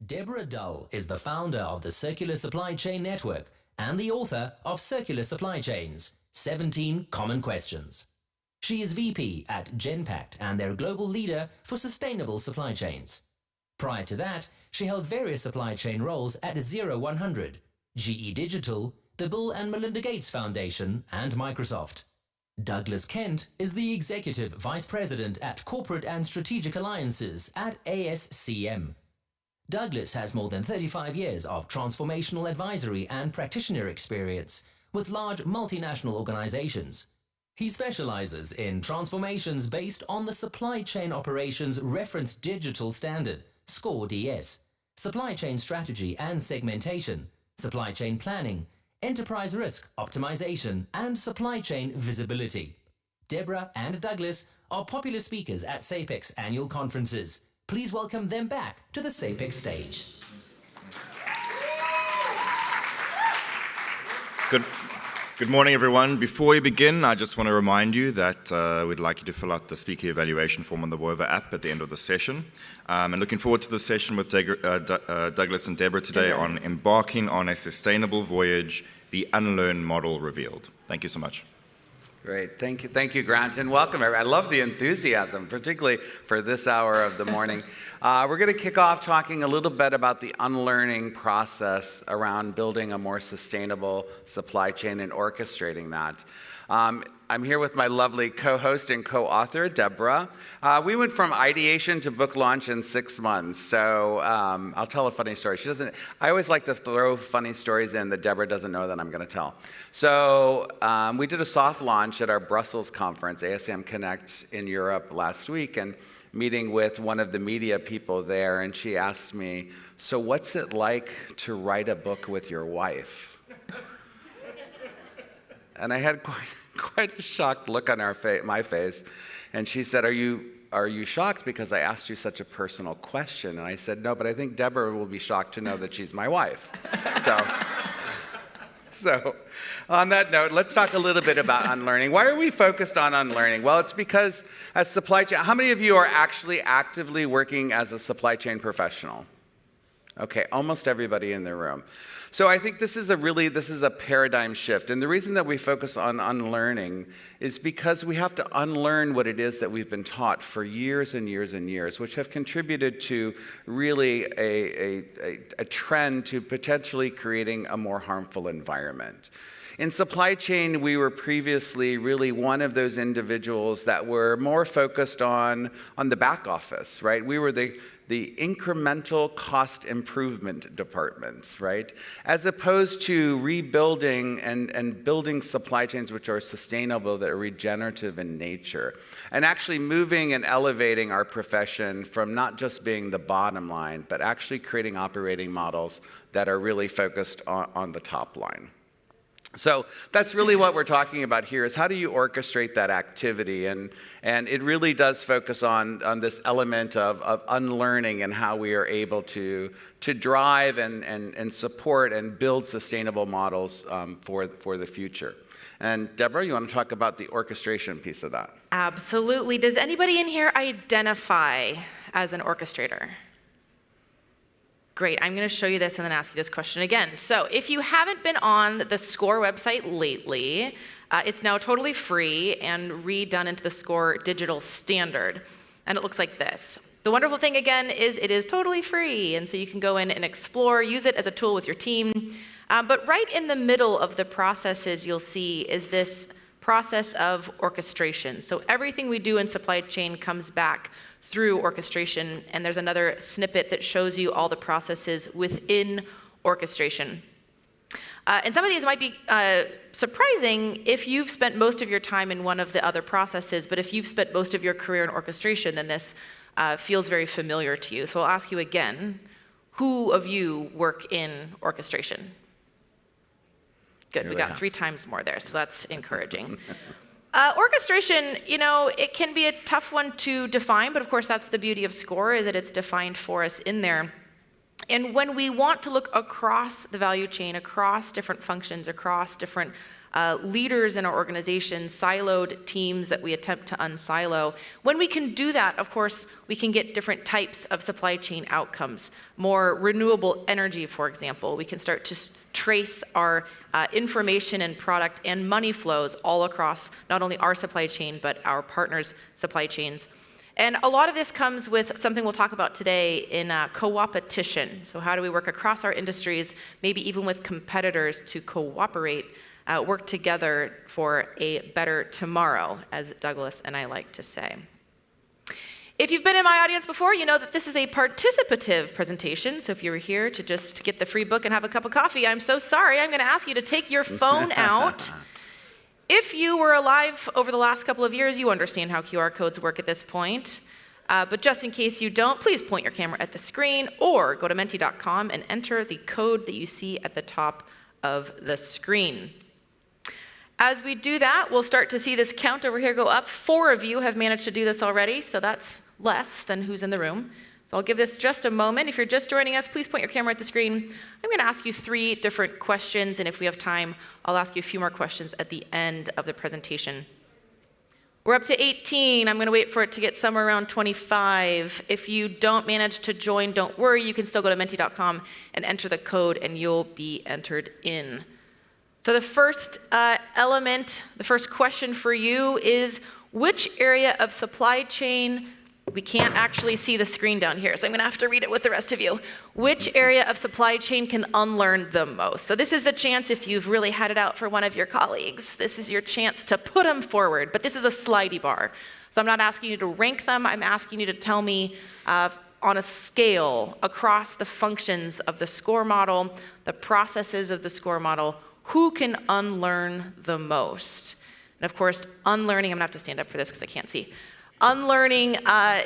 Deborah Dull is the founder of the Circular Supply Chain Network and the author of Circular Supply Chains, 17 Common Questions. She is VP at Genpact and their global leader for sustainable supply chains. Prior to that, she held various supply chain roles at 0100, GE Digital, the Bill and Melinda Gates Foundation, and Microsoft. Douglas Kent is the Executive Vice President at Corporate and Strategic Alliances at ASCM. Douglas has more than 35 years of transformational advisory and practitioner experience with large multinational organizations. He specializes in transformations based on the Supply Chain Operations Reference Digital Standard, SCORE-DS, supply chain strategy and segmentation, supply chain planning, enterprise risk optimization, and supply chain visibility. Deborah and Douglas are popular speakers at SAPEX annual conferences. Please welcome them back to the SAPEX stage. Good morning, everyone. Before we begin, I just want to remind you that we'd like you to fill out the speaker evaluation form on the Wova app at the end of the session. And looking forward to the session with Douglas and Deborah today on embarking on a sustainable voyage, the Unlearn model revealed. Thank you so much. Great. Thank you, Grant, and welcome. I love the enthusiasm, particularly for this hour of the morning. We're going to kick off talking a little bit about the unlearning process around building a more sustainable supply chain and orchestrating that. I'm here with my lovely co-host and co-author, Deborah. We went from ideation to book launch in 6 months, so I'll tell a funny story. I always like to throw funny stories in that Deborah doesn't know that I'm going to tell. So we did a soft launch at our Brussels conference, ASM Connect in Europe last week, and meeting with one of the media people there, and she asked me, so what's it like to write a book with your wife? And I had quite a shocked look on my face, and she said, are you shocked because I asked you such a personal question? And I said, no, but I think Deborah will be shocked to know that she's my wife. So on that note, let's talk a little bit about unlearning. Why are we focused on unlearning? Well, it's because as supply chain, how many of you are actually actively working as a supply chain professional? Okay, almost everybody in the room. So I think this is a paradigm shift. And the reason that we focus on unlearning is because we have to unlearn what it is that we've been taught for years and years and years, which have contributed to really a trend to potentially creating a more harmful environment. In supply chain, we were previously really one of those individuals that were more focused on the back office, right? We were the incremental cost improvement department, right? As opposed to rebuilding and building supply chains which are sustainable, that are regenerative in nature, and actually moving and elevating our profession from not just being the bottom line, but actually creating operating models that are really focused on the top line. So that's really what we're talking about here, is how do you orchestrate that activity? And it really does focus on this element of unlearning and how we are able to drive and support and build sustainable models for the future. And Deborah, you want to talk about the orchestration piece of that? Absolutely. Does anybody in here identify as an orchestrator? Great, I'm going to show you this and then ask you this question again. So if you haven't been on the SCORE website lately, it's now totally free and redone into the SCORE digital standard. And it looks like this. The wonderful thing again is it is totally free, and so you can go in and explore, use it as a tool with your team. But right in the middle of the processes you'll see is this process of orchestration. So everything we do in supply chain comes back through orchestration, and there's another snippet that shows you all the processes within orchestration. And some of these might be surprising if you've spent most of your time in one of the other processes, but if you've spent most of your career in orchestration, then this feels very familiar to you. So I'll ask you again, who of you work in orchestration? Good, we got 3 times more there, so that's encouraging. Orchestration, it can be a tough one to define, but of course that's the beauty of SCORE, is that it's defined for us in there. And when we want to look across the value chain, across different functions, across different leaders in our organization, siloed teams that we attempt to unsilo. When we can do that, of course, we can get different types of supply chain outcomes. More renewable energy, for example. We can start to trace our information and product and money flows all across not only our supply chain, but our partners' supply chains. And a lot of this comes with something we'll talk about today in co-opetition. So how do we work across our industries, maybe even with competitors, to cooperate, work together for a better tomorrow, as Douglas and I like to say. If you've been in my audience before, you know that this is a participative presentation. So if you were here to just get the free book and have a cup of coffee, I'm so sorry. I'm going to ask you to take your phone out. If you were alive over the last couple of years, you understand how QR codes work at this point. But just in case you don't, please point your camera at the screen or go to menti.com and enter the code that you see at the top of the screen. As we do that, we'll start to see this count over here go up. 4 of you have managed to do this already, so that's less than who's in the room. So I'll give this just a moment. If you're just joining us, please point your camera at the screen. I'm going to ask you 3 different questions, and if we have time, I'll ask you a few more questions at the end of the presentation. We're up to 18. I'm going to wait for it to get somewhere around 25. If you don't manage to join, don't worry. You can still go to menti.com and enter the code, and you'll be entered in. So the first element, the first question for you is, which area of supply chain, we can't actually see the screen down here, so I'm gonna have to read it with the rest of you. Which area of supply chain can unlearn the most? So this is the chance, if you've really had it out for one of your colleagues, this is your chance to put them forward, but this is a slidey bar. So I'm not asking you to rank them, I'm asking you to tell me on a scale across the functions of the SCORE model, the processes of the SCORE model, who can unlearn the most? And of course, unlearning, I'm gonna have to stand up for this because I can't see. Unlearning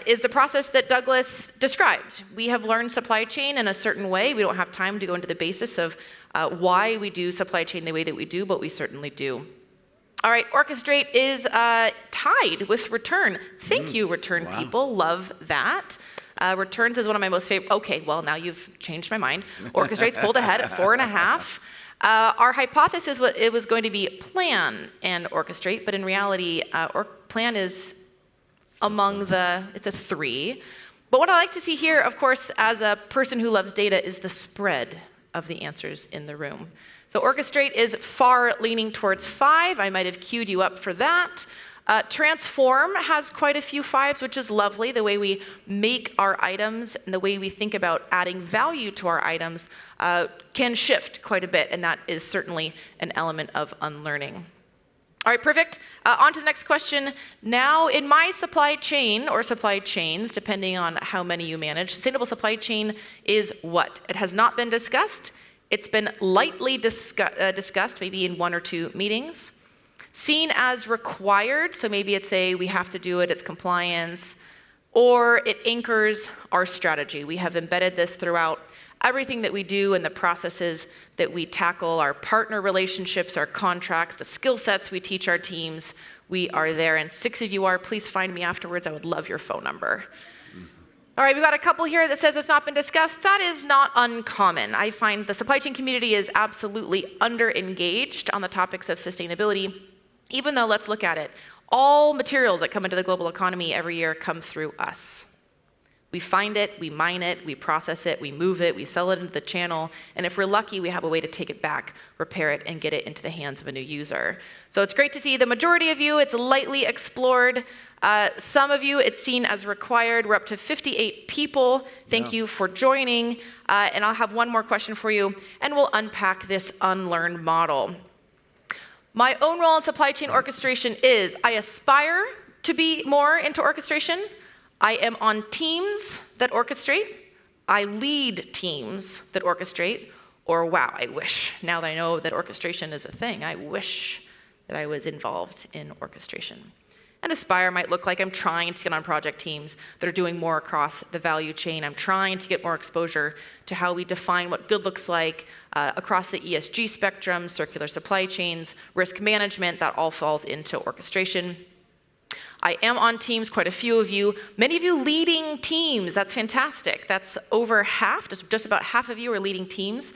is the process that Douglas described. We have learned supply chain in a certain way. We don't have time to go into the basis of why we do supply chain the way that we do, but we certainly do. All right, orchestrate is tied with return. Thank you, return people, love that. Returns is one of my most favorite. Okay, well, now you've changed my mind. Orchestrate's pulled ahead at 4.5. Our hypothesis was it was going to be plan and orchestrate, but in reality, plan is among it's a 3. But what I like to see here, of course, as a person who loves data, is the spread of the answers in the room. So orchestrate is far leaning towards 5. I might have queued you up for that. Transform has quite a few 5s, which is lovely. The way we make our items and the way we think about adding value to our items can shift quite a bit, and that is certainly an element of unlearning. All right, perfect. On to the next question. Now, in my supply chain, or supply chains, depending on how many you manage, sustainable supply chain is what? It has not been discussed. It's been lightly discussed, maybe in 1 or 2 meetings. Seen as required, so maybe it's we have to do it, it's compliance, or it anchors our strategy. We have embedded this throughout everything that we do and the processes that we tackle, our partner relationships, our contracts, the skill sets we teach our teams. We are there, and 6 of you are. Please find me afterwards. I would love your phone number. All right, we've got a couple here that says it's not been discussed. That is not uncommon. I find the supply chain community is absolutely under-engaged on the topics of sustainability, even though, let's look at it, all materials that come into the global economy every year come through us. We find it, we mine it, we process it, we move it, we sell it into the channel, and if we're lucky, we have a way to take it back, repair it, and get it into the hands of a new user. So it's great to see the majority of you, it's lightly explored. Some of you, it's seen as required. We're up to 58 people. Thank you for joining. And I'll have one more question for you, and we'll unpack this unlearn model. My own role in supply chain orchestration is I aspire to be more into orchestration. I am on teams that orchestrate. I lead teams that orchestrate. Or wow, I wish, now that I know that orchestration is a thing, I wish that I was involved in orchestration. And aspire might look like I'm trying to get on project teams that are doing more across the value chain. I'm trying to get more exposure to how we define what good looks like across the ESG spectrum, circular supply chains, risk management, that all falls into orchestration. I am on teams, quite a few of you. Many of you leading teams, that's fantastic. That's over half, just about half of you are leading teams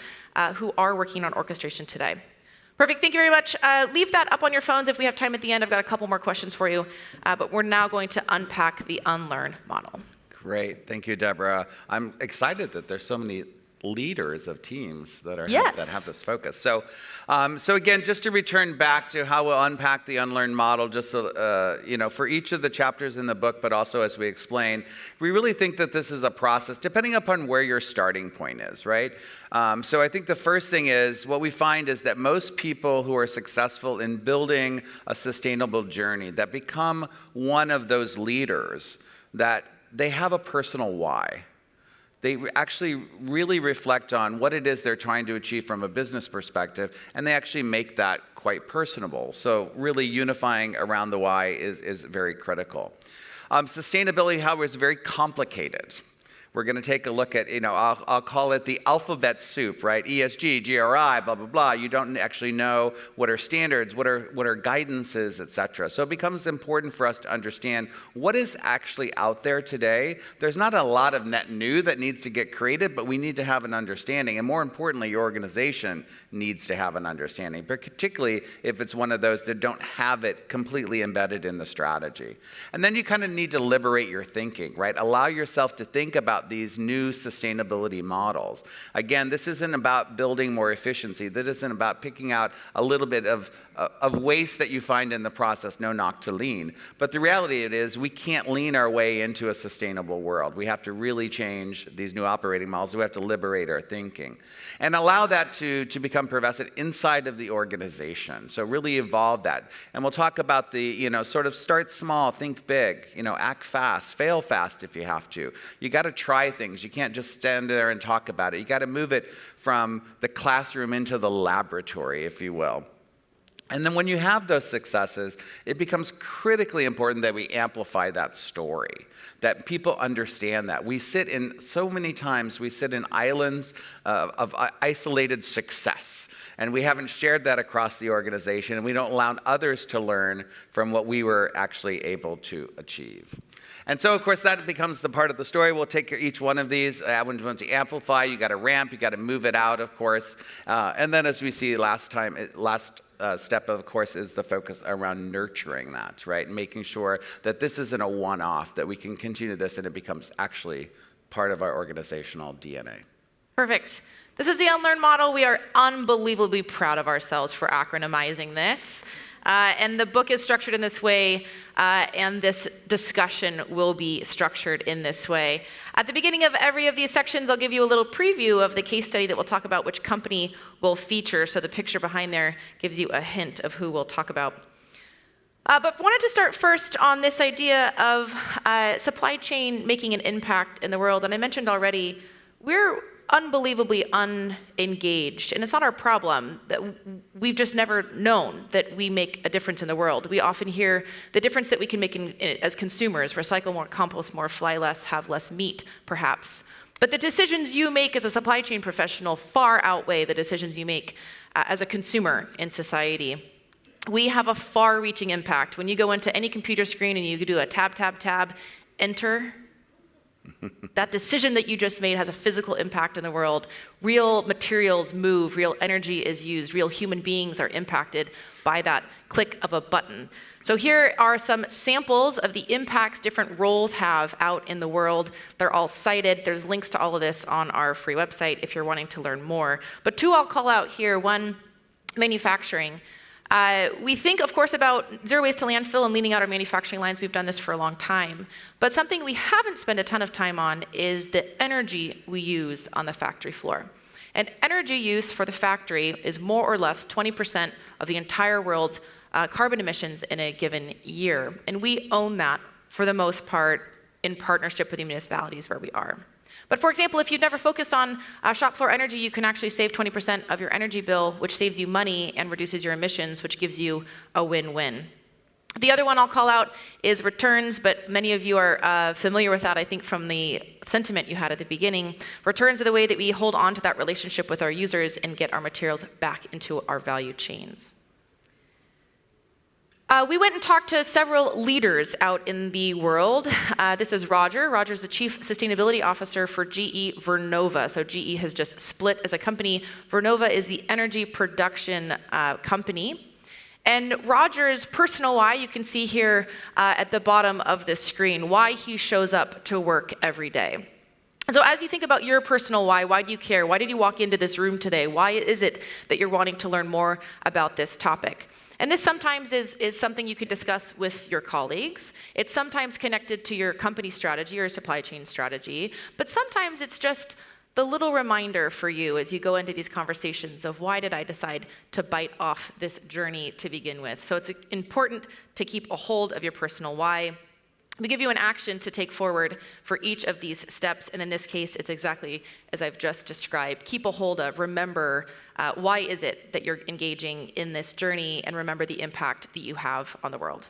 who are working on orchestration today. Perfect, thank you very much. Leave that up on your phones if we have time at the end. I've got a couple more questions for you, but we're now going to unpack the Unlearn model. Great, thank you, Deborah. I'm excited that there's so many leaders of teams that are that have this focus. So, so again, just to return back to how we'll unpack the Unlearn model, just so, you know, for each of the chapters in the book, but also as we explain, we really think that this is a process, depending upon where your starting point is, right? So I think the first thing is, what we find is that most people who are successful in building a sustainable journey, that become one of those leaders, that they have a personal why. They actually really reflect on what it is they're trying to achieve from a business perspective, and they actually make that quite personable. So really unifying around the why is very critical. Sustainability, however, is very complicated. We're going to take a look at, you know, I'll call it the alphabet soup, right? ESG, GRI, blah, blah, blah. You don't actually know what are standards, what are guidances, et cetera. So it becomes important for us to understand what is actually out there today. There's not a lot of net new that needs to get created, but we need to have an understanding. And more importantly, your organization needs to have an understanding, particularly if it's one of those that don't have it completely embedded in the strategy. And then you kind of need to liberate your thinking, right? Allow yourself to think about these new sustainability models. Again, this isn't about building more efficiency. This isn't about picking out a little bit of waste that you find in the process, no knock to lean. But the reality it is we can't lean our way into a sustainable world. We have to really change these new operating models. We have to liberate our thinking and allow that to become pervasive inside of the organization. So really evolve that. And we'll talk about the, you know, sort of start small, think big, you know, act fast, fail fast if you have to. You got to try things. You can't just stand there and talk about it. You got to move it from the classroom into the laboratory, if you will. And then when you have those successes, it becomes critically important that we amplify that story, that people understand that. We sit in, so many times, we sit in islands of isolated success. And we haven't shared that across the organization, and we don't allow others to learn from what we were actually able to achieve. And so, of course, that becomes the part of the story. We'll take each one of these. When you want to amplify, you got to ramp, you got to move it out, of course. And then, as we see last step, of course, is the focus around nurturing that, right? Making sure that this isn't a one-off, that we can continue this and it becomes actually part of our organizational DNA. Perfect. This is the Unlearn model. We are unbelievably proud of ourselves for acronymizing this. And the book is structured in this way, and this discussion will be structured in this way. At the beginning of every of these sections, I'll give you a little preview of the case study that we'll talk about, which company will feature. So the picture behind there gives you a hint of who we'll talk about. But wanted to start first on this idea of supply chain making an impact in the world. And I mentioned already, we're unbelievably unengaged, and it's not our problem. That we've just never known that we make a difference in the world. We often hear the difference that we can make as consumers: recycle more, compost more, fly less, have less meat, perhaps. But the decisions you make as a supply chain professional far outweigh the decisions you make as a consumer in society. We have a far-reaching impact. When you go into any computer screen and you do a tab, tab, tab, enter, that decision that you just made has a physical impact in the world. Real materials move, real energy is used, real human beings are impacted by that click of a button. So here are some samples of the impacts different roles have out in the world. They're all cited. There's links to all of this on our free website if you're wanting to learn more. But two I'll call out here. One, manufacturing. We think, of course, about zero waste to landfill and leaning out our manufacturing lines. We've done this for a long time. But something we haven't spent a ton of time on is the energy we use on the factory floor. And energy use for the factory is more or less 20% of the entire world's carbon emissions in a given year. And we own that, for the most part, in partnership with the municipalities where we are. But for example, if you've never focused on shop floor energy, you can actually save 20% of your energy bill, which saves you money and reduces your emissions, which gives you a win-win. The other one I'll call out is returns, but many of you are familiar with that, I think, from the sentiment you had at the beginning. Returns are the way that we hold on to that relationship with our users and get our materials back into our value chains. We went and talked to several leaders out in the world. This is Roger. Roger's the Chief Sustainability Officer for GE Vernova. So GE has just split as a company. Vernova is the energy production company. And Roger's personal why, you can see here at the bottom of this screen, why he shows up to work every day. And so as you think about your personal why do you care? Why did you walk into this room today? Why is it that you're wanting to learn more about this topic? And this sometimes is something you can discuss with your colleagues. It's sometimes connected to your company strategy or supply chain strategy, but sometimes it's just the little reminder for you as you go into these conversations of why did I decide to bite off this journey to begin with. So it's important to keep a hold of your personal why. We give you an action to take forward for each of these steps, and in this case, it's exactly as I've just described. Keep a hold of, remember, why is it that you're engaging in this journey, and remember the impact that you have on the world.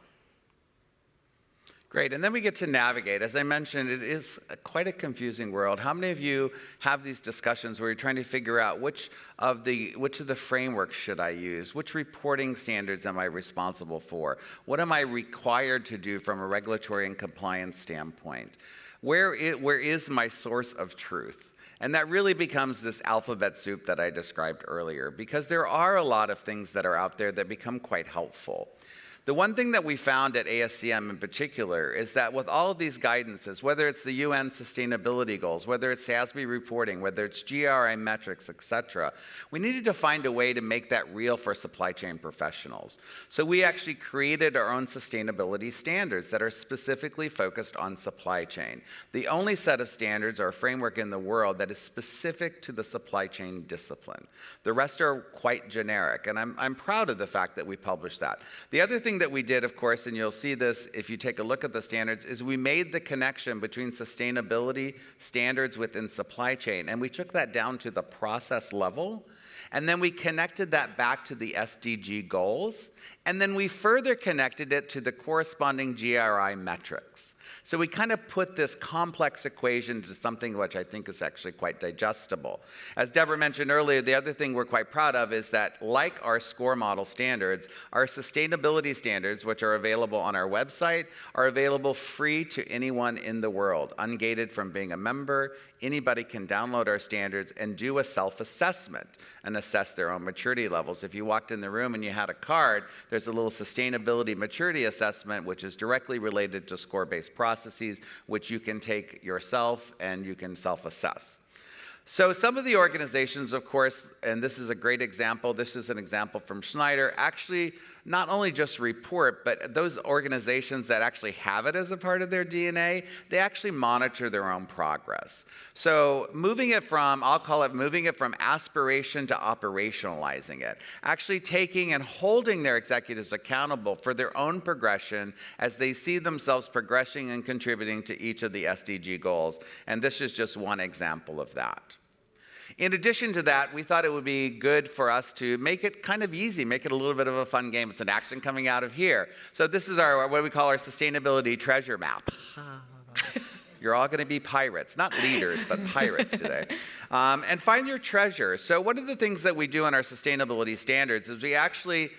Great, and then we get to navigate. As I mentioned, it is quite a confusing world. How many of you have these discussions where you're trying to figure out which of the frameworks should I use? Which reporting standards am I responsible for? What am I required to do from a regulatory and compliance standpoint? Where is my source of truth? And that really becomes this alphabet soup that I described earlier, because there are a lot of things that are out there that become quite helpful. The one thing that we found at ASCM in particular is that with all of these guidances, whether it's the UN sustainability goals, whether it's SASB reporting, whether it's GRI metrics, et cetera, we needed to find a way to make that real for supply chain professionals. So we actually created our own sustainability standards that are specifically focused on supply chain. The only set of standards or framework in the world that is specific to the supply chain discipline. The rest are quite generic, and I'm proud of the fact that we published that. The other thing that we did, of course, and you'll see this if you take a look at the standards, is we made the connection between sustainability standards within supply chain, and we took that down to the process level, and then we connected that back to the SDG goals, and then we further connected it to the corresponding GRI metrics. So we kind of put this complex equation to something which I think is actually quite digestible. As Deborah mentioned earlier, the other thing we're quite proud of is that, like our SCORE model standards, our sustainability standards, which are available on our website, are available free to anyone in the world, ungated from being a member. Anybody can download our standards and do a self-assessment and assess their own maturity levels. If you walked in the room and you had a card, there's a little sustainability maturity assessment, which is directly related to SCORE-based processes, which you can take yourself and you can self-assess. So some of the organizations, of course, and this is a great example, this is an example from Schneider, actually not only just report, but those organizations that actually have it as a part of their DNA, they actually monitor their own progress. So moving it from, I'll call it moving it from aspiration to operationalizing it, actually taking and holding their executives accountable for their own progression as they see themselves progressing and contributing to each of the SDG goals. And this is just one example of that. In addition to that, we thought it would be good for us to make it kind of easy, make it a little bit of a fun game. It's an action coming out of here. So this is our, what we call our sustainability treasure map. You're all going to be pirates, not leaders, but pirates today. And find your treasure. So one of the things that we do in our sustainability standards is we actually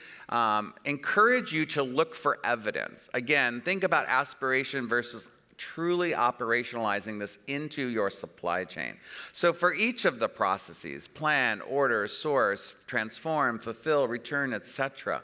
encourage you to look for evidence. Again, think about aspiration versus truly operationalizing this into your supply chain. So for each of the processes, plan, order, source, transform, fulfill, return, etc.,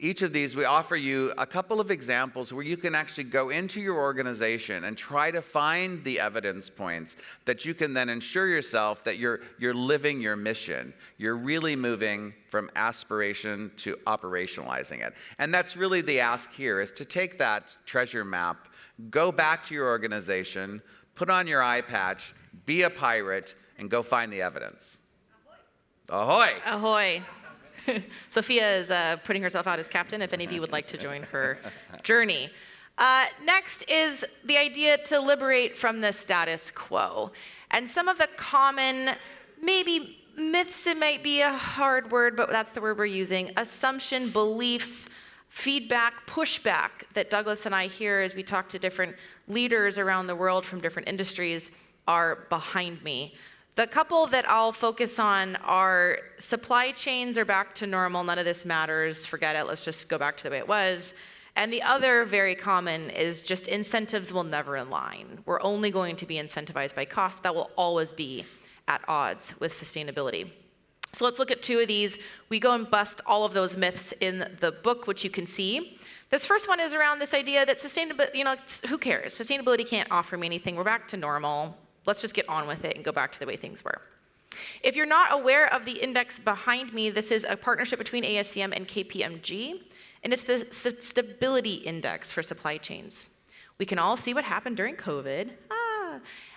each of these, we offer you a couple of examples where you can actually go into your organization and try to find the evidence points that you can then ensure yourself that you're living your mission. You're really moving from aspiration to operationalizing it. And that's really the ask here, is to take that treasure map, go back to your organization, put on your eye patch, be a pirate, and go find the evidence. Ahoy! Ahoy! Sophia is putting herself out as captain, if any of you would like to join her journey. Next is the idea to liberate from the status quo. And some of the common, maybe myths, it might be a hard word, but that's the word we're using, assumption, beliefs, feedback, pushback that Douglas and I hear as we talk to different leaders around the world from different industries are behind me. The couple that I'll focus on are supply chains are back to normal, none of this matters, forget it, let's just go back to the way it was. And the other very common is just incentives will never align. We're only going to be incentivized by cost. That will always be at odds with sustainability. So let's look at two of these. We go and bust all of those myths in the book, which you can see. This first one is around this idea that sustainability, who cares? Sustainability can't offer me anything. We're back to normal. Let's just get on with it and go back to the way things were. If you're not aware of the index behind me, this is a partnership between ASCM and KPMG, and it's the Stability Index for supply chains. We can all see what happened during COVID,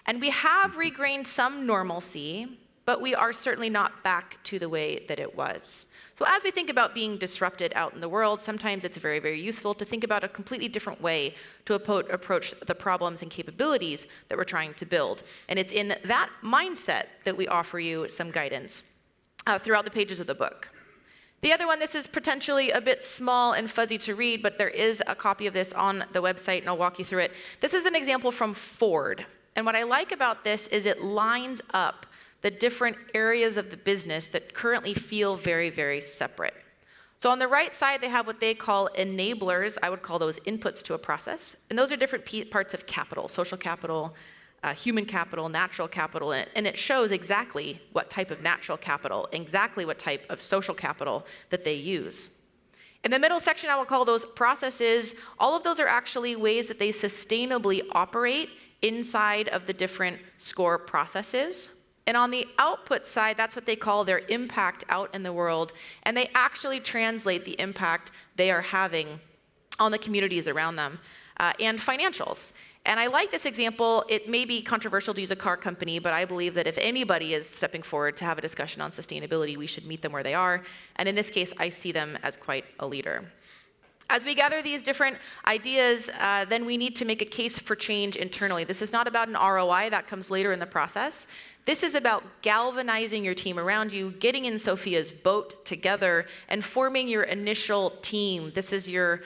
and we have regained some normalcy, but we are certainly not back to the way that it was. So as we think about being disrupted out in the world, sometimes it's very, very useful to think about a completely different way to approach the problems and capabilities that we're trying to build. And it's in that mindset that we offer you some guidance throughout the pages of the book. The other one, this is potentially a bit small and fuzzy to read, but there is a copy of this on the website, and I'll walk you through it. This is an example from Ford. And what I like about this is it lines up the different areas of the business that currently feel very, very separate. So on the right side, they have what they call enablers. I would call those inputs to a process. And those are different parts of capital, social capital, human capital, natural capital, and it shows exactly what type of natural capital, exactly what type of social capital that they use. In the middle section, I will call those processes. All of those are actually ways that they sustainably operate inside of the different SCORE processes. And on the output side, that's what they call their impact out in the world, and they actually translate the impact they are having on the communities around them, and financials. And I like this example. It may be controversial to use a car company, but I believe that if anybody is stepping forward to have a discussion on sustainability, we should meet them where they are. And in this case, I see them as quite a leader. As we gather these different ideas, then we need to make a case for change internally. This is not about an ROI, that comes later in the process. This is about galvanizing your team around you, getting in Sophia's boat together, and forming your initial team. This is your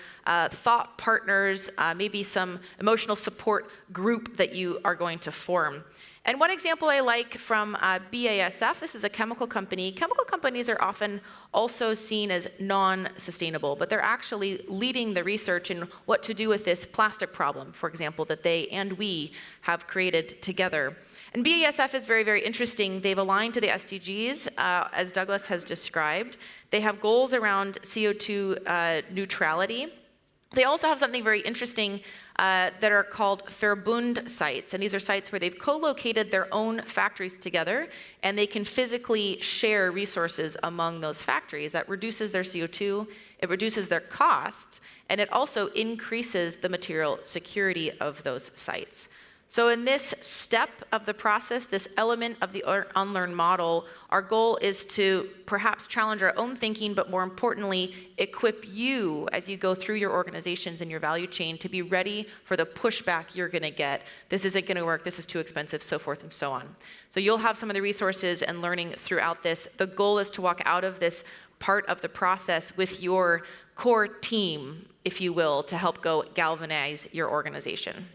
thought partners, maybe some emotional support group that you are going to form. And one example I like from BASF, this is a chemical company. Chemical companies are often also seen as non-sustainable, but they're actually leading the research in what to do with this plastic problem, for example, that they and we have created together. And BASF is very, very interesting. They've aligned to the SDGs, as Douglas has described. They have goals around CO2 neutrality. They also have something very interesting that are called Verbund sites, and these are sites where they've co-located their own factories together, and they can physically share resources among those factories. That reduces their CO2, it reduces their costs, and it also increases the material security of those sites. So in this step of the process, this element of the Unlearn model, our goal is to perhaps challenge our own thinking, but more importantly, equip you as you go through your organizations and your value chain to be ready for the pushback you're gonna get. This isn't gonna work, this is too expensive, so forth and so on. So you'll have some of the resources and learning throughout this. The goal is to walk out of this part of the process with your core team, if you will, to help go galvanize your organization.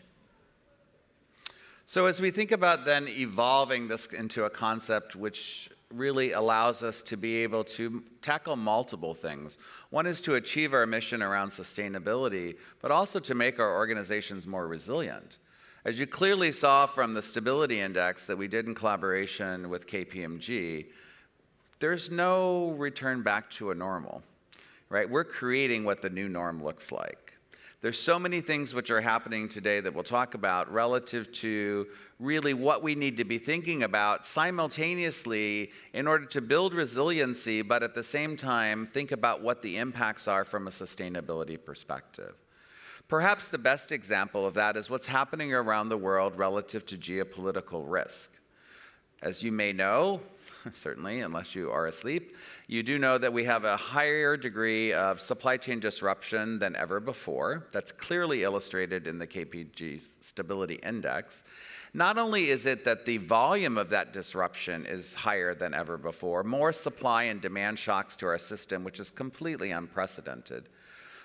So as we think about then evolving this into a concept which really allows us to be able to tackle multiple things. One is to achieve our mission around sustainability, but also to make our organizations more resilient. As you clearly saw from the Stability Index that we did in collaboration with KPMG, there's no return back to a normal, right? We're creating what the new norm looks like. There's so many things which are happening today that we'll talk about relative to really what we need to be thinking about simultaneously in order to build resiliency, but at the same time, think about what the impacts are from a sustainability perspective. Perhaps the best example of that is what's happening around the world relative to geopolitical risk. As you may know, certainly, unless you are asleep, you do know that we have a higher degree of supply chain disruption than ever before. That's clearly illustrated in the KPMG Stability Index. Not only is it that the volume of that disruption is higher than ever before, more supply and demand shocks to our system, which is completely unprecedented.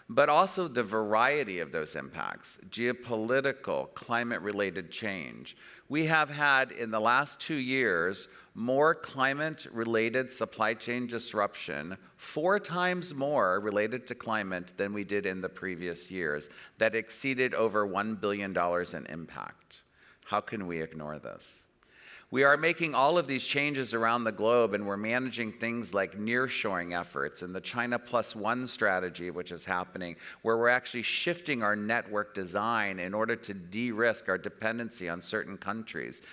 but also the variety of those impacts, geopolitical, climate-related change. We have had, in the last 2 years, more climate-related supply chain disruption, 4 times more related to climate than we did in the previous years, that exceeded over $1 billion in impact. How can we ignore this? We are making all of these changes around the globe, and we're managing things like nearshoring efforts and the China Plus One strategy, which is happening, where we're actually shifting our network design in order to de-risk our dependency on certain countries,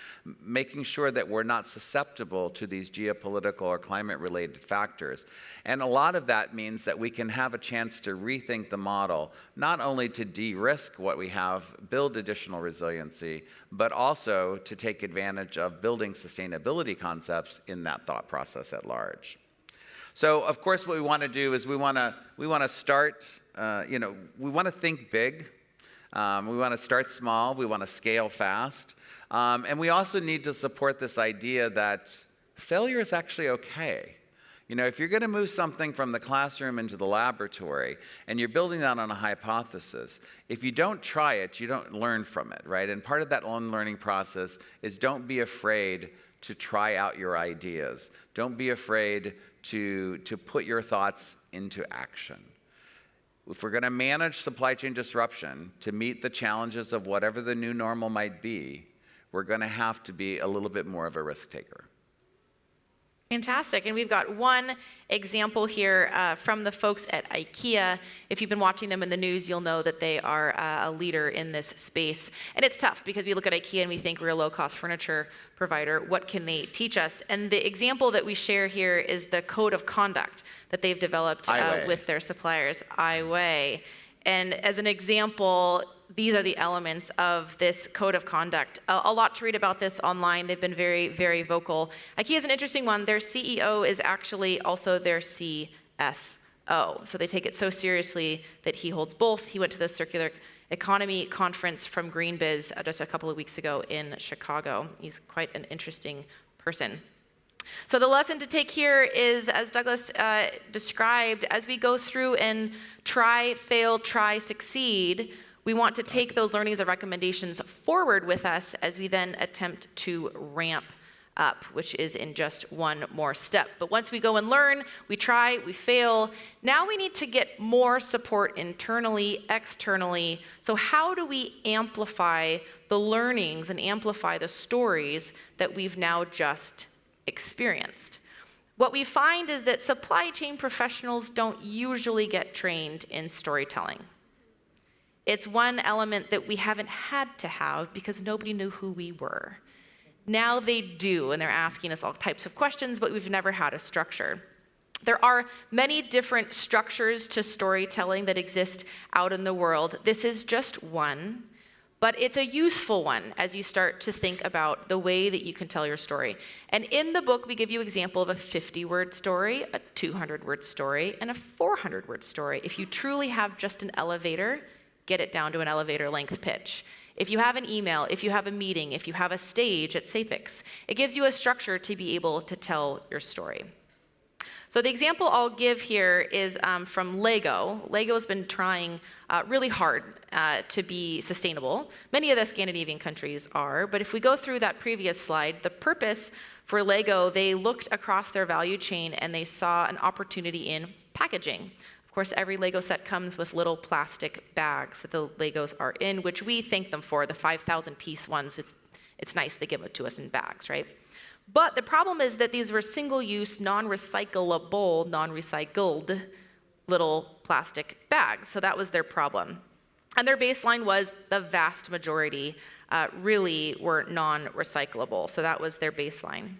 making sure that we're not susceptible to these geopolitical or climate-related factors. And a lot of that means that we can have a chance to rethink the model, not only to de-risk what we have, build additional resiliency, but also to take advantage of building sustainability concepts in that thought process at large. So, of course, what we want to do is we want to start, we want to think big. We want to start small. We want to scale fast. And we also need to support this idea that failure is actually okay. You know, if you're going to move something from the classroom into the laboratory and you're building that on a hypothesis, if you don't try it, you don't learn from it, right? And part of that unlearning process is don't be afraid to try out your ideas. Don't be afraid to put your thoughts into action. If we're going to manage supply chain disruption to meet the challenges of whatever the new normal might be, we're going to have to be a little bit more of a risk taker. Fantastic. And we've got one example here from the folks at IKEA. If you've been watching them in the news, you'll know that they are a leader in this space. And it's tough because we look at IKEA and we think we're a low-cost furniture provider. What can they teach us? And the example that we share here is the code of conduct that they've developed with their suppliers, iWay. And as an example, these are the elements of this code of conduct. A lot to read about this online. They've been very, very vocal. IKEA is an interesting one. Their CEO is actually also their CSO. So they take it so seriously that he holds both. He went to the Circular Economy Conference from GreenBiz just a couple of weeks ago in Chicago. He's quite an interesting person. So the lesson to take here is, as Douglas described, as we go through and try, fail, try, succeed, we want to take those learnings and recommendations forward with us as we then attempt to ramp up, which is in just one more step. But once we go and learn, we try, we fail, now we need to get more support internally, externally. So how do we amplify the learnings and amplify the stories that we've now just experienced? What we find is that supply chain professionals don't usually get trained in storytelling. It's one element that we haven't had to have because nobody knew who we were. Now they do, and they're asking us all types of questions, but we've never had a structure. There are many different structures to storytelling that exist out in the world. This is just one, but it's a useful one as you start to think about the way that you can tell your story. And in the book, we give you an example of a 50-word story, a 200-word story, and a 400-word story. If you truly have just an elevator, get it down to an elevator length pitch. If you have an email, if you have a meeting, if you have a stage at SAPIX, it gives you a structure to be able to tell your story. So the example I'll give here is from Lego. Lego has been trying really hard to be sustainable. Many of the Scandinavian countries are, but if we go through that previous slide, the purpose for Lego, they looked across their value chain and they saw an opportunity in packaging. Of course, every Lego set comes with little plastic bags that the Legos are in, which we thank them for, the 5,000-piece ones. It's nice they give it to us in bags, right? But the problem is that these were single-use, non-recyclable, non-recycled little plastic bags. So that was their problem. And their baseline was the vast majority really were non-recyclable. So that was their baseline.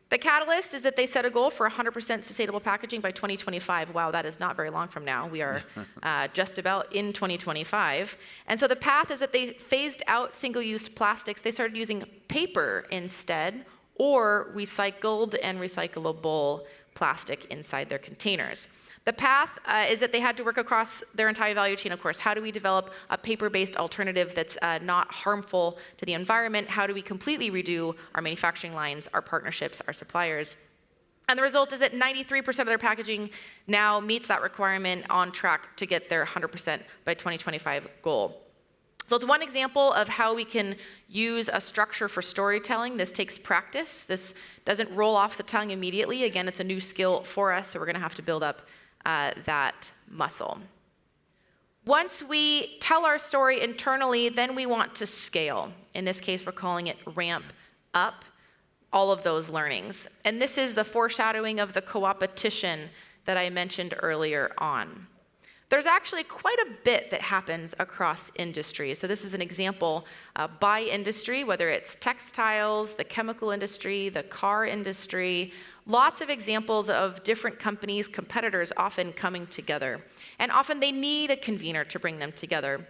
The catalyst is that they set a goal for 100% sustainable packaging by 2025. Wow, that is not very long from now. We are just about in 2025. And so the path is that they phased out single-use plastics. They started using paper instead, or recycled and recyclable plastic inside their containers. The path is that they had to work across their entire value chain, of course. How do we develop a paper-based alternative that's not harmful to the environment? How do we completely redo our manufacturing lines, our partnerships, our suppliers? And the result is that 93% of their packaging now meets that requirement, on track to get their 100% by 2025 goal. So it's one example of how we can use a structure for storytelling. This takes practice. This doesn't roll off the tongue immediately. Again, it's a new skill for us, so we're going to have to build up that muscle. Once we tell our story internally, then we want to scale. In this case, we're calling it ramp up all of those learnings. And this is the foreshadowing of the co-opetition that I mentioned earlier on. There's actually quite a bit that happens across industries. So this is an example by industry, whether it's textiles, the chemical industry, the car industry, lots of examples of different companies, competitors often coming together. And often they need a convener to bring them together.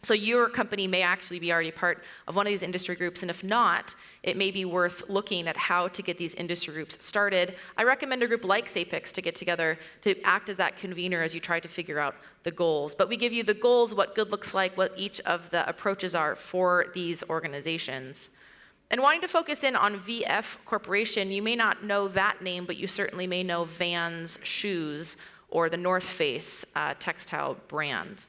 So your company may actually be already part of one of these industry groups, and if not, it may be worth looking at how to get these industry groups started. I recommend a group like SAPIX to get together to act as that convener as you try to figure out the goals. But we give you the goals, what good looks like, what each of the approaches are for these organizations. And wanting to focus in on VF Corporation, you may not know that name, but you certainly may know Vans shoes or the North Face textile brand.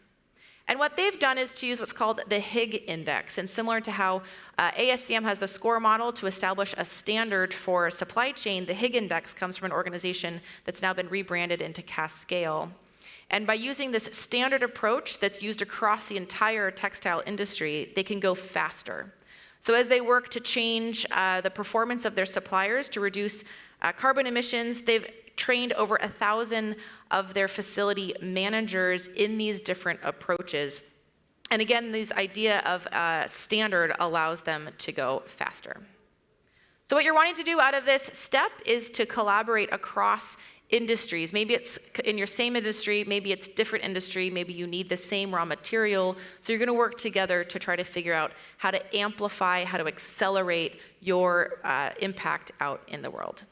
And what they've done is to use what's called the Higg Index. And similar to how ASCM has the SCORE model to establish a standard for supply chain, the Higg Index comes from an organization that's now been rebranded into Cascale. And by using this standard approach that's used across the entire textile industry, they can go faster. So as they work to change the performance of their suppliers to reduce carbon emissions, they've trained over 1,000 of their facility managers in these different approaches. And again, this idea of standard allows them to go faster. So what you're wanting to do out of this step is to collaborate across industries. Maybe it's in your same industry, maybe it's different industry, maybe you need the same raw material. So you're going to work together to try to figure out how to amplify, how to accelerate your impact out in the world.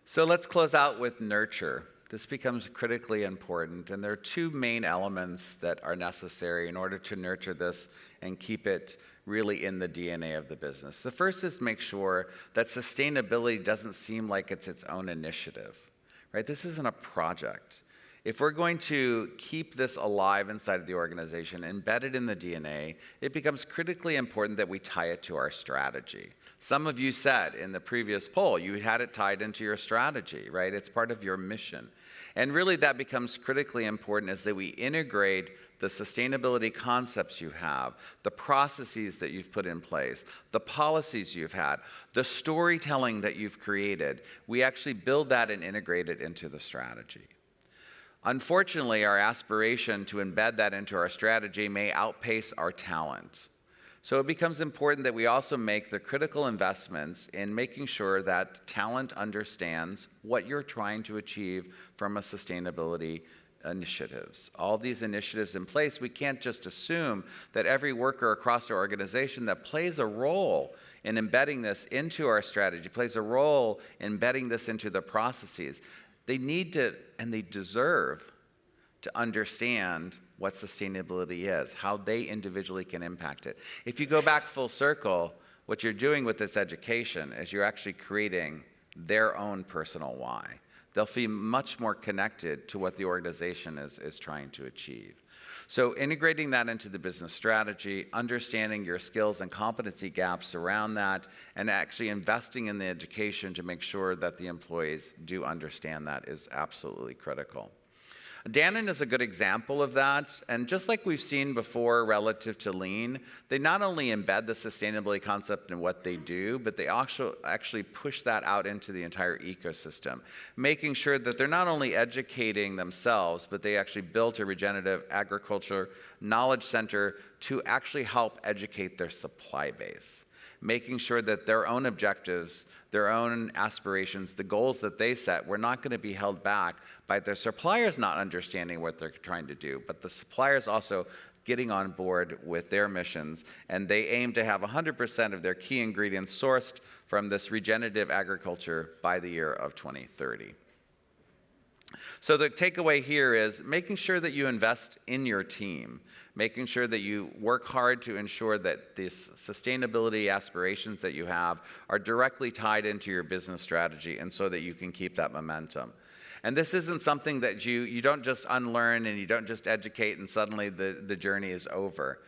So let's close out with nurture. This becomes critically important, and there are two main elements that are necessary in order to nurture this and keep it really in the DNA of the business. The first is make sure that sustainability doesn't seem like it's its own initiative, right? This isn't a project. If we're going to keep this alive inside of the organization, embedded in the DNA, it becomes critically important that we tie it to our strategy. Some of you said in the previous poll, you had it tied into your strategy, right? It's part of your mission. And really that becomes critically important is that we integrate the sustainability concepts you have, the processes that you've put in place, the policies you've had, the storytelling that you've created. We actually build that and integrate it into the strategy. Unfortunately, our aspiration to embed that into our strategy may outpace our talent. So it becomes important that we also make the critical investments in making sure that talent understands what you're trying to achieve from a sustainability initiatives. All these initiatives in place, we can't just assume that every worker across our organization that plays a role in embedding this into our strategy, plays a role in embedding this into the processes. They need to, and they deserve to understand what sustainability is, how they individually can impact it. If you go back full circle, what you're doing with this education is you're actually creating their own personal why. They'll feel much more connected to what the organization is trying to achieve. So integrating that into the business strategy, understanding your skills and competency gaps around that, and actually investing in the education to make sure that the employees do understand that is absolutely critical. Dannon is a good example of that, and just like we've seen before relative to Lean, they not only embed the sustainability concept in what they do, but they also actually push that out into the entire ecosystem, making sure that they're not only educating themselves, but they actually built a regenerative agriculture knowledge center to actually help educate their supply base, making sure that their own objectives, their own aspirations, the goals that they set, were not going to be held back by their suppliers not understanding what they're trying to do, but the suppliers also getting on board with their missions. And they aim to have 100% of their key ingredients sourced from this regenerative agriculture by the year of 2030. So the takeaway here is making sure that you invest in your team, making sure that you work hard to ensure that these sustainability aspirations that you have are directly tied into your business strategy, and so that you can keep that momentum. And this isn't something that you don't just unlearn and you don't just educate and suddenly the journey is over.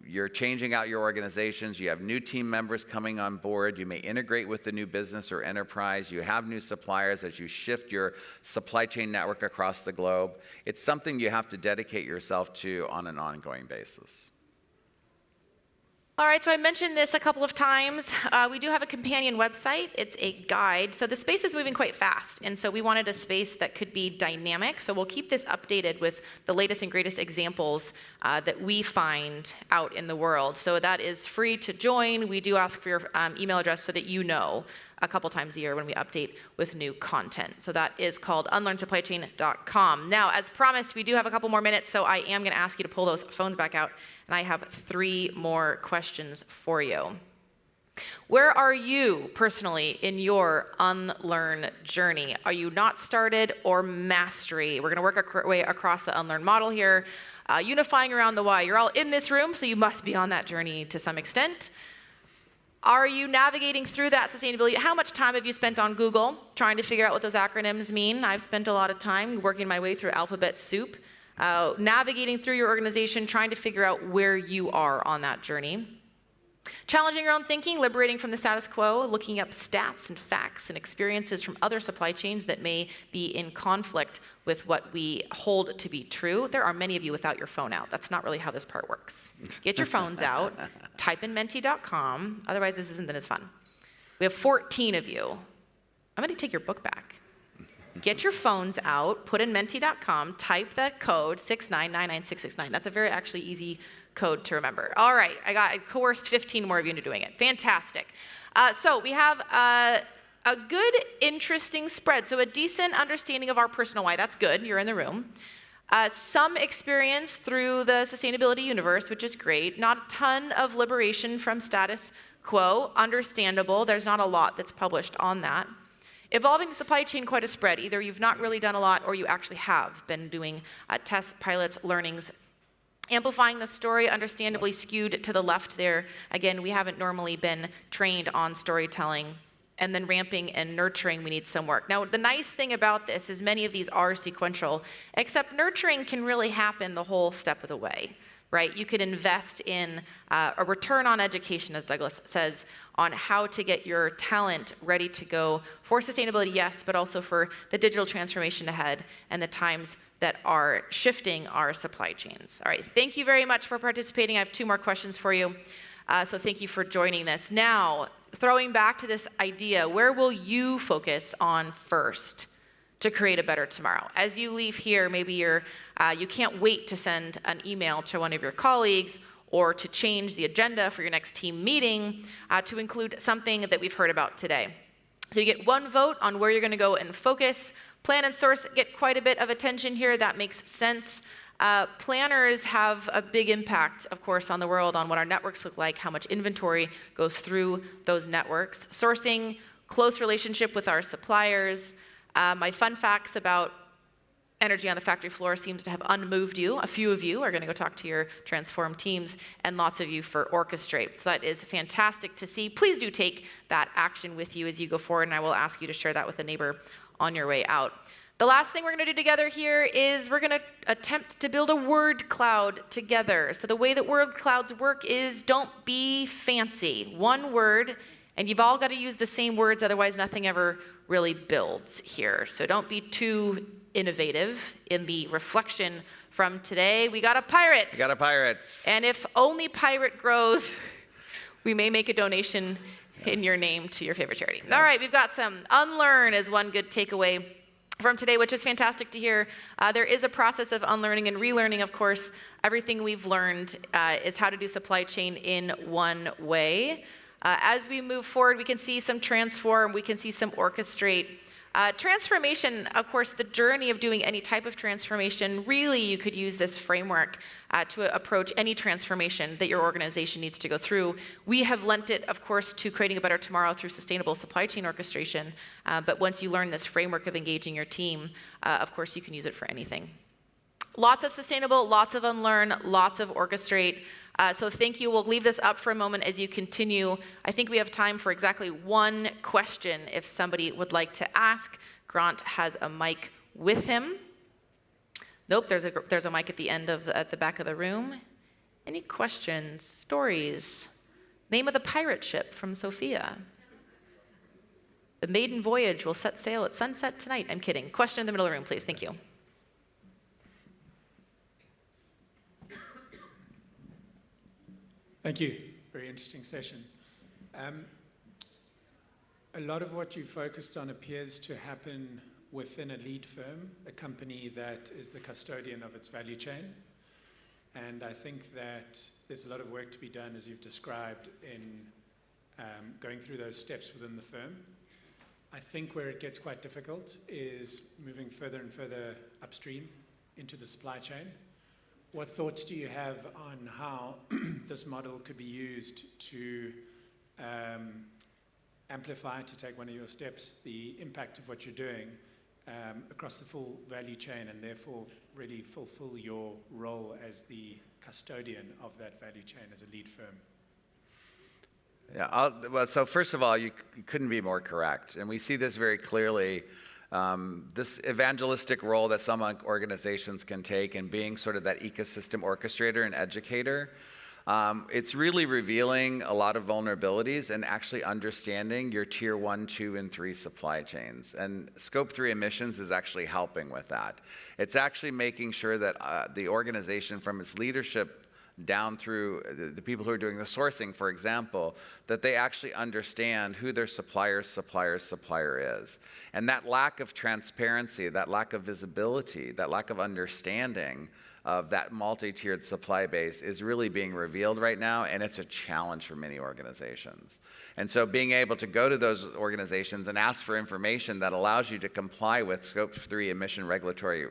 You're changing out your organizations. You have new team members coming on board. You may integrate with the new business or enterprise. You have new suppliers as you shift your supply chain network across the globe. It's something you have to dedicate yourself to on an ongoing basis. All right, so I mentioned this a couple of times. We do have a companion website. It's a guide. So the space is moving quite fast, and so we wanted a space that could be dynamic. So we'll keep this updated with the latest and greatest examples that we find out in the world. So that is free to join. We do ask for your email address so that you know a couple times a year when we update with new content. So that is called unlearnsupplychain.com. Now, as promised, we do have a couple more minutes, so I am going to ask you to pull those phones back out, and I have 3 more questions for you. Where are you personally in your unlearn journey? Are you not started or mastery? We're going to work our way across the unlearn model here, unifying around the why. You're all in this room, so you must be on that journey to some extent. Are you navigating through that sustainability? How much time have you spent on Google trying to figure out what those acronyms mean? I've spent a lot of time working my way through alphabet soup, navigating through your organization, trying to figure out where you are on that journey. Challenging your own thinking, liberating from the status quo, looking up stats and facts and experiences from other supply chains that may be in conflict with what we hold to be true. There are many of you without your phone out. That's not really how this part works. Get your phones out, type in menti.com, otherwise this isn't as fun. We have 14 of you. I'm going to take your book back. Get your phones out, put in menti.com, type that code 6999669. That's a very actually easy code to remember. All right, I coerced 15 more of you into doing it. Fantastic. So we have a good, interesting spread. So a decent understanding of our personal why. That's good. You're in the room. Some experience through the sustainability universe, which is great. Not a ton of liberation from status quo. Understandable. There's not a lot that's published on that. Evolving the supply chain, quite a spread. Either you've not really done a lot or you actually have been doing tests, pilots, learnings. Amplifying the story, understandably skewed to the left there. Again, we haven't normally been trained on storytelling. And then ramping and nurturing, we need some work. Now, the nice thing about this is many of these are sequential, except nurturing can really happen the whole step of the way, right? You could invest in a return on education, as Douglas says, on how to get your talent ready to go for sustainability, yes, but also for the digital transformation ahead and the times that are shifting our supply chains. All right, thank you very much for participating. I have 2 more questions for you. So thank you for joining this. Now, throwing back to this idea, where will you focus on first to create a better tomorrow? As you leave here, maybe you can't wait to send an email to one of your colleagues or to change the agenda for your next team meeting to include something that we've heard about today. So you get 1 vote on where you're going to go and focus. Plan and source get quite a bit of attention here. That makes sense. Planners have a big impact, of course, on the world, on what our networks look like, how much inventory goes through those networks. Sourcing, close relationship with our suppliers. My fun facts about energy on the factory floor seems to have unmoved you. A few of you are going to go talk to your transform teams, and lots of you for orchestrate. So that is fantastic to see. Please do take that action with you as you go forward, and I will ask you to share that with a neighbor on your way out. The last thing we're going to do together here is we're going to attempt to build a word cloud together. So the way that word clouds work is don't be fancy. 1 word, and you've all got to use the same words, otherwise nothing ever really builds here. So don't be too innovative in the reflection from today. We got a pirate. We got a pirate. And if only pirate grows, we may make a donation in your name to your favorite charity. All right, we've got some unlearn as one good takeaway from today, which is fantastic to hear. There is a process of unlearning and relearning, of course. Everything we've learned is how to do supply chain in one way. As we move forward, we can see some transform, we can see some orchestrate. Transformation, of course, the journey of doing any type of transformation, really you could use this framework to approach any transformation that your organization needs to go through. We have lent it, of course, to creating a better tomorrow through sustainable supply chain orchestration, but once you learn this framework of engaging your team, of course, you can use it for anything. Lots of sustainable, lots of unlearn, lots of orchestrate. So thank you. We'll leave this up for a moment as you continue. I think we have time for exactly one question if somebody would like to ask. Grant has a mic with him. Nope, there's a mic at the end of at the back of the room. Any questions, stories? Name of the pirate ship from Sophia. The maiden voyage will set sail at sunset tonight. I'm kidding. Question in the middle of the room, please. Thank you. Thank you. Very interesting session. A lot of what you focused on appears to happen within a lead firm, a company that is the custodian of its value chain. And I think that there's a lot of work to be done, as you've described, in going through those steps within the firm. I think where it gets quite difficult is moving further and further upstream into the supply chain. What thoughts do you have on how this model could be used to amplify, to take one of your steps, the impact of what you're doing across the full value chain, and therefore really fulfill your role as the custodian of that value chain as a lead firm? Yeah, well, so first of all, you couldn't be more correct. And we see this very clearly. This evangelistic role that some organizations can take in being sort of that ecosystem orchestrator and educator, it's really revealing a lot of vulnerabilities and actually understanding your tier 1, 2, and 3 supply chains. And scope 3 emissions is actually helping with that. It's actually making sure that the organization, from its leadership down through the people who are doing the sourcing, for example, that they actually understand who their supplier is. And that lack of transparency, that lack of visibility, that lack of understanding of that multi-tiered supply base is really being revealed right now, and it's a challenge for many organizations. And so being able to go to those organizations and ask for information that allows you to comply with Scope 3 emission regulatory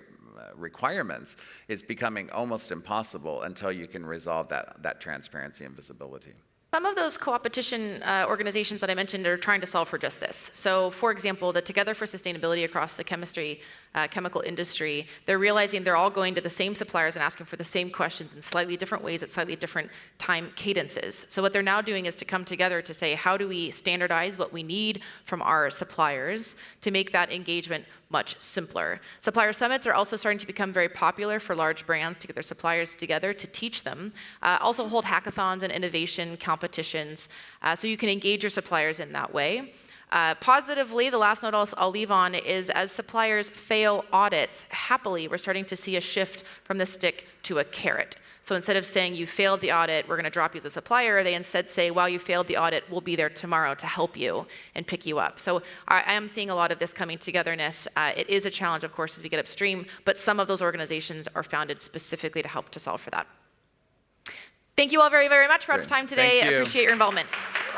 requirements is becoming almost impossible until you can resolve that transparency and visibility. Some of those co-opetition organizations that I mentioned are trying to solve for just this. So, for example, the Together for Sustainability across the chemical industry, they're realizing they're all going to the same suppliers and asking for the same questions in slightly different ways at slightly different time cadences. So what they're now doing is to come together to say, how do we standardize what we need from our suppliers to make that engagement much simpler. Supplier summits are also starting to become very popular for large brands to get their suppliers together to teach them. Also hold hackathons and innovation competitions so you can engage your suppliers in that way. Positively, the last note I'll leave on is as suppliers fail audits, happily we're starting to see a shift from the stick to a carrot. So instead of saying you failed the audit, we're going to drop you as a supplier, they instead say, well, you failed the audit, we'll be there tomorrow to help you and pick you up. So I am seeing a lot of this coming togetherness. It is a challenge, of course, as we get upstream, but some of those organizations are founded specifically to help to solve for that. Thank you all very, very much for our time today. I appreciate your involvement.